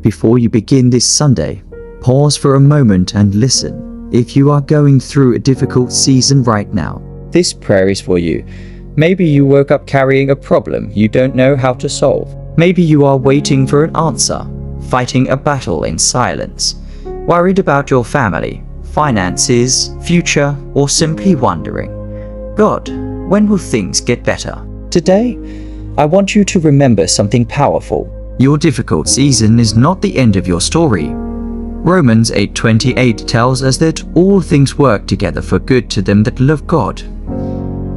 Before you begin this Sunday, pause for a moment and listen. If you are going through a difficult season right now, this prayer is for you. Maybe you woke up carrying a problem you don't know how to solve. Maybe you are waiting for an answer, fighting a battle in silence, worried about your family, finances, future, or simply wondering, God, when will things get better? Today, I want you to remember something powerful. Your difficult season is not the end of your story. Romans 8:28 tells us that all things work together for good to them that love God.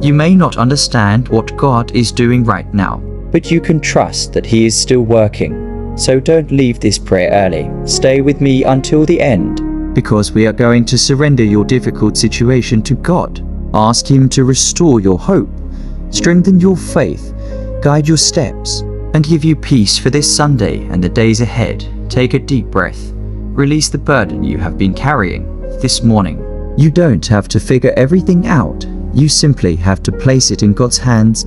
You may not understand what God is doing right now, but you can trust that He is still working. So don't leave this prayer early. Stay with me until the end, because we are going to surrender your difficult situation to God. Ask Him to restore your hope, strengthen your faith, guide your steps, and give you peace for this Sunday and the days ahead. Take a deep breath. Release the burden you have been carrying this morning. You don't have to figure everything out. You simply have to place it in God's hands.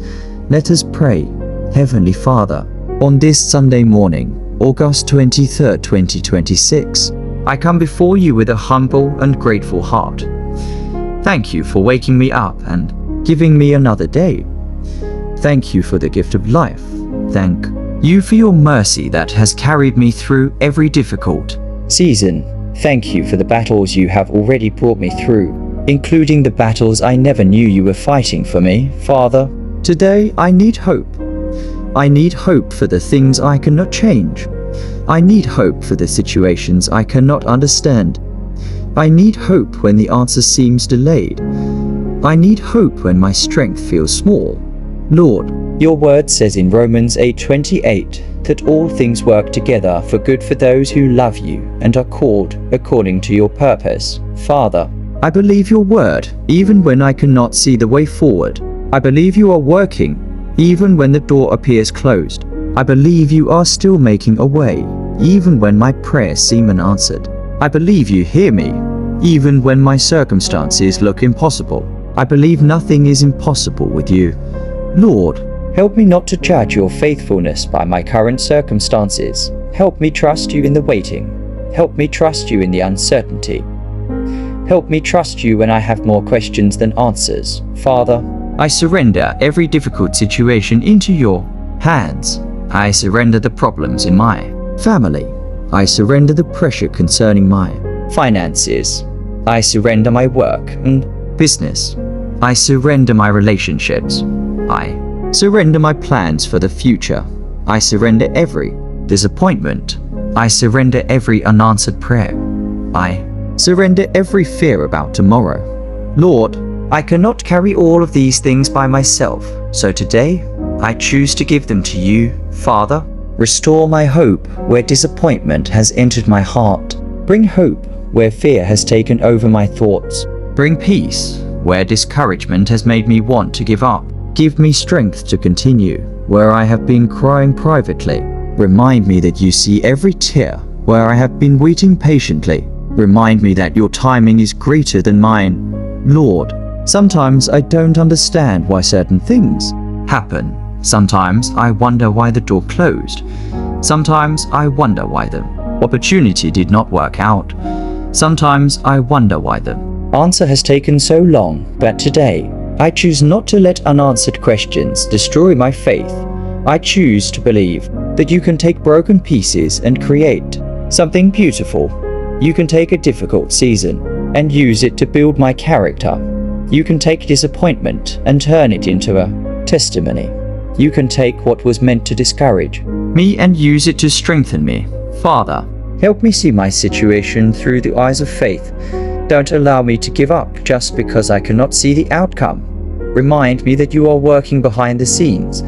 Let us pray. Heavenly Father, on this Sunday morning, August 23rd, 2026, I come before you with a humble and grateful heart. Thank you for waking me up and giving me another day. Thank you for the gift of life. Thank you for your mercy that has carried me through every difficult season. Thank you for the battles you have already brought me through, including the battles I never knew you were fighting for me. Father, today I need hope. I need hope for the things I cannot change. I need hope for the situations I cannot understand. I need hope when the answer seems delayed. I need hope when my strength feels small. Lord, your word says in Romans 8:28 that all things work together for good for those who love you and are called according to your purpose. Father, I believe your word even when I cannot see the way forward. I believe you are working even when the door appears closed. I believe you are still making a way even when my prayers seem unanswered. I believe you hear me even when my circumstances look impossible. I believe nothing is impossible with you. Lord, help me not to judge your faithfulness by my current circumstances. Help me trust you in the waiting. Help me trust you in the uncertainty. Help me trust you when I have more questions than answers. Father, I surrender every difficult situation into your hands. I surrender the problems in my family. I surrender the pressure concerning my finances. I surrender my work and business. I surrender my relationships. I surrender my plans for the future. I surrender every disappointment. I surrender every unanswered prayer. I surrender every fear about tomorrow. Lord, I cannot carry all of these things by myself, so today I choose to give them to you. Father, restore my hope where disappointment has entered my heart. Bring hope where fear has taken over my thoughts. Bring peace where discouragement has made me want to give up. Give me strength to continue where I have been crying privately. Remind me that you see every tear where I have been waiting patiently. Remind me that your timing is greater than mine. Lord, sometimes I don't understand why certain things happen. Sometimes I wonder why the door closed. Sometimes I wonder why the opportunity did not work out. Sometimes I wonder why the answer has taken so long, but today, I choose not to let unanswered questions destroy my faith. I choose to believe that you can take broken pieces and create something beautiful. You can take a difficult season and use it to build my character. You can take disappointment and turn it into a testimony. You can take what was meant to discourage me and use it to strengthen me. Father, help me see my situation through the eyes of faith. Don't allow me to give up just because I cannot see the outcome. Remind me that you are working behind the scenes.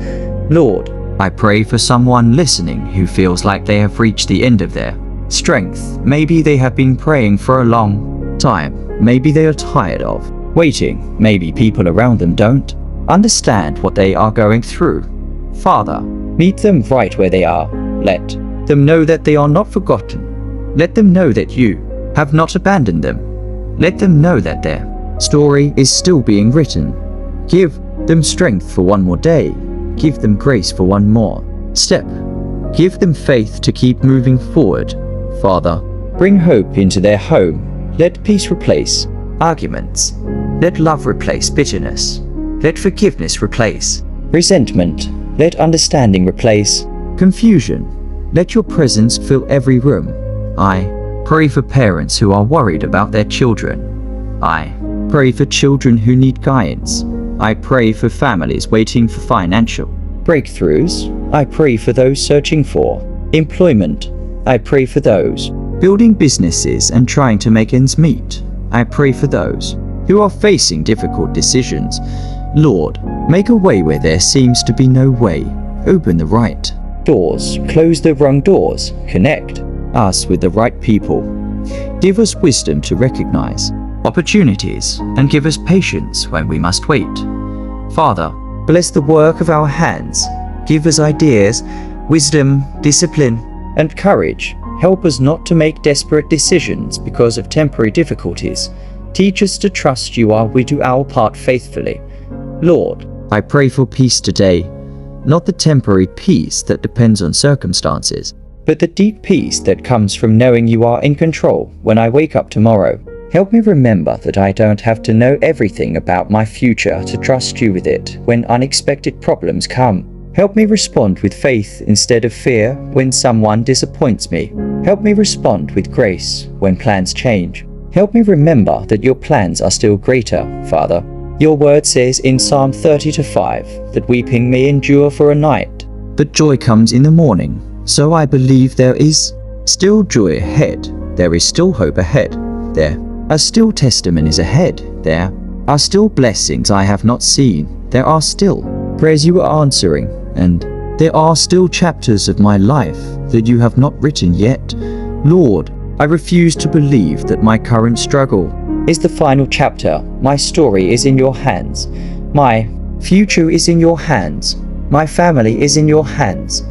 Lord, I pray for someone listening who feels like they have reached the end of their strength. Maybe they have been praying for a long time. Maybe they are tired of waiting. Maybe people around them don't understand what they are going through. Father, meet them right where they are. Let them know that they are not forgotten. Let them know that you have not abandoned them. Let them know that their story is still being written. Give them strength for one more day. Give them grace for one more step. Give them faith to keep moving forward. Father, bring hope into their home. Let peace replace arguments. Let love replace bitterness. Let forgiveness replace resentment. Let understanding replace confusion. Let your presence fill every room. I pray for parents who are worried about their children. I pray for children who need guidance. I pray for families waiting for financial breakthroughs. I pray for those searching for employment. I pray for those building businesses and trying to make ends meet. I pray for those who are facing difficult decisions. Lord, make a way where there seems to be no way. Open the right doors, close the wrong doors, connect us with the right people. Give us wisdom to recognize opportunities and give us patience when we must wait. Father, bless the work of our hands. Give us ideas, wisdom, discipline, and courage. Help us not to make desperate decisions because of temporary difficulties. Teach us to trust you while we do our part faithfully. Lord, I pray for peace today, not the temporary peace that depends on circumstances, but the deep peace that comes from knowing you are in control when I wake up tomorrow. Help me remember that I don't have to know everything about my future to trust you with it when unexpected problems come. Help me respond with faith instead of fear when someone disappoints me. Help me respond with grace when plans change. Help me remember that your plans are still greater, Father. Your word says in Psalm 30:5 that weeping may endure for a night, but joy comes in the morning. So I believe there is still joy ahead. There is still hope ahead. There are still testimonies ahead. There are still blessings I have not seen. There are still prayers you are answering. And there are still chapters of my life that you have not written yet. Lord, I refuse to believe that my current struggle is the final chapter. My story is in your hands. My future is in your hands. My family is in your hands.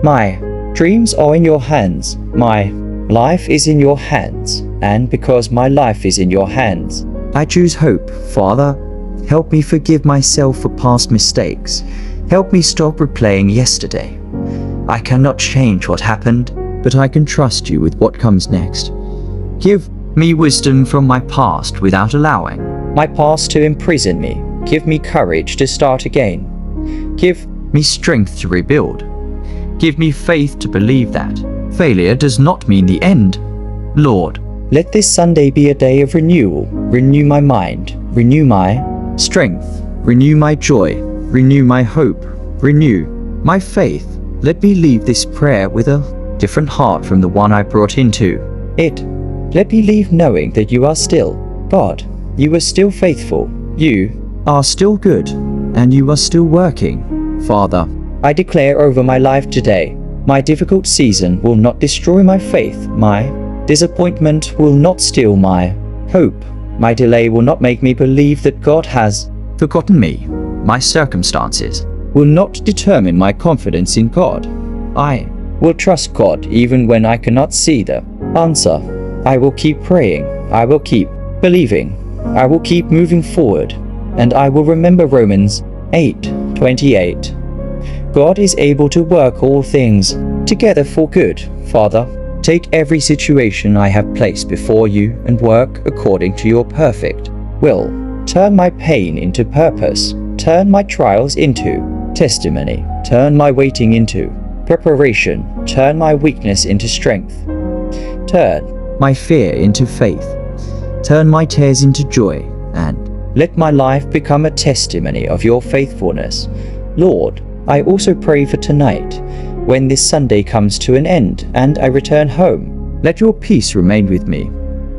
My dreams are in your hands. My life is in your hands. And because my life is in your hands, I choose hope. Father, help me forgive myself for past mistakes. Help me stop replaying yesterday. I cannot change what happened, but I can trust you with what comes next. Give me wisdom from my past without allowing my past to imprison me. Give me courage to start again. Give me strength to rebuild. Give me faith to believe that failure does not mean the end. Lord, let this Sunday be a day of renewal. Renew my mind. Renew my strength. Renew my joy. Renew my hope. Renew my faith. Let me leave this prayer with a different heart from the one I brought into it. Let me leave knowing that you are still God. You are still faithful. You are still good. And you are still working. Father, I declare over my life today, my difficult season will not destroy my faith. My disappointment will not steal my hope. My delay will not make me believe that God has forgotten me. My circumstances will not determine my confidence in God. I will trust God even when I cannot see the answer. I will keep praying. I will keep believing. I will keep moving forward. And I will remember Romans 8:28. God is able to work all things together for good. Father, take every situation I have placed before you and work according to your perfect will. Turn my pain into purpose. Turn my trials into testimony. Turn my waiting into preparation. Turn my weakness into strength. Turn my fear into faith. Turn my tears into joy. And let my life become a testimony of your faithfulness. Lord, I also pray for tonight, when this Sunday comes to an end and I return home. Let your peace remain with me.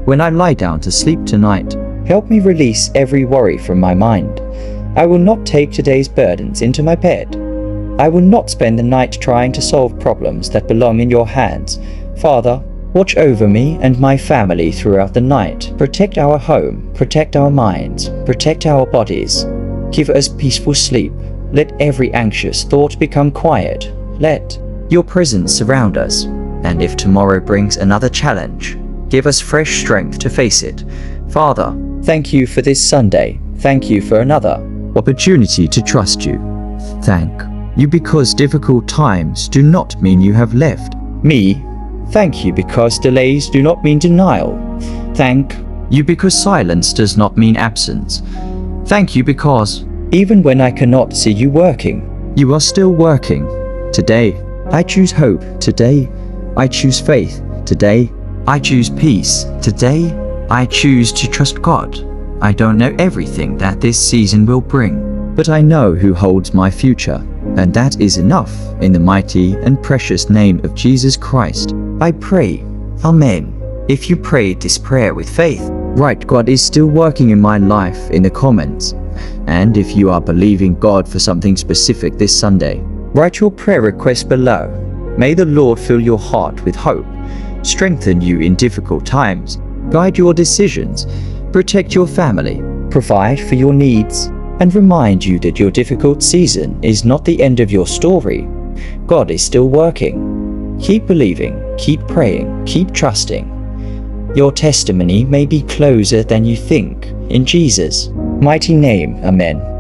When I lie down to sleep tonight, help me release every worry from my mind. I will not take today's burdens into my bed. I will not spend the night trying to solve problems that belong in your hands. Father, watch over me and my family throughout the night. Protect our home, protect our minds, protect our bodies. Give us peaceful sleep. Let every anxious thought become quiet. Let your presence surround us. And if tomorrow brings another challenge, give us fresh strength to face it. Father, thank you for this Sunday. Thank you for another opportunity to trust you. Thank you because difficult times do not mean you have left. Me, thank you because delays do not mean denial. Thank you because silence does not mean absence. Thank you because even when I cannot see you working, you are still working. Today, I choose hope. Today, I choose faith. Today, I choose peace. Today, I choose to trust God. I don't know everything that this season will bring, but I know who holds my future, and that is enough. In the mighty and precious name of Jesus Christ, I pray. Amen. If you prayed this prayer with faith, write "God is still working in my life" in the comments. And if you are believing God for something specific this Sunday, write your prayer request below. May the Lord fill your heart with hope, strengthen you in difficult times, guide your decisions, protect your family, provide for your needs, and remind you that your difficult season is not the end of your story. God is still working. Keep believing, keep praying, keep trusting. Your testimony may be closer than you think. In Jesus' mighty name, amen.